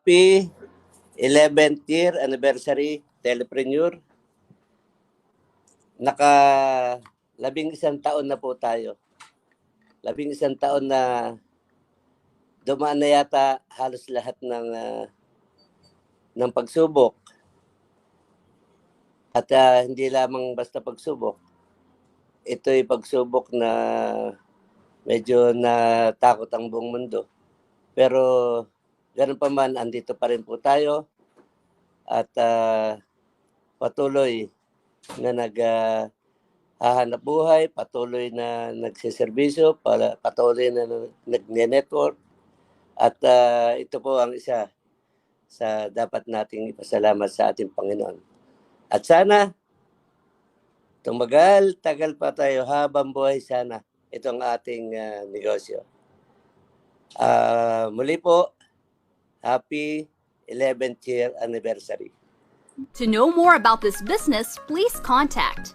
Happy 11th year anniversary, Telepreneur. Naka 11 taon na po tayo. 11 taon na dumaan na yata halos lahat ng pagsubok. At hindi lamang basta pagsubok. Ito'y pagsubok na medyo natakot ang buong mundo. Pero ganun pa man, andito pa rin po tayo. At patuloy na naghahanap buhay, patuloy na nagsiservisyo, patuloy na nagne-network. At ito po ang isa sa dapat nating ipasalamat sa ating Panginoon. At sana, tumagal-tagal pa tayo habang buhay sana itong ating negosyo. Muli po, happy 11th year anniversary. To know more about this business, please contact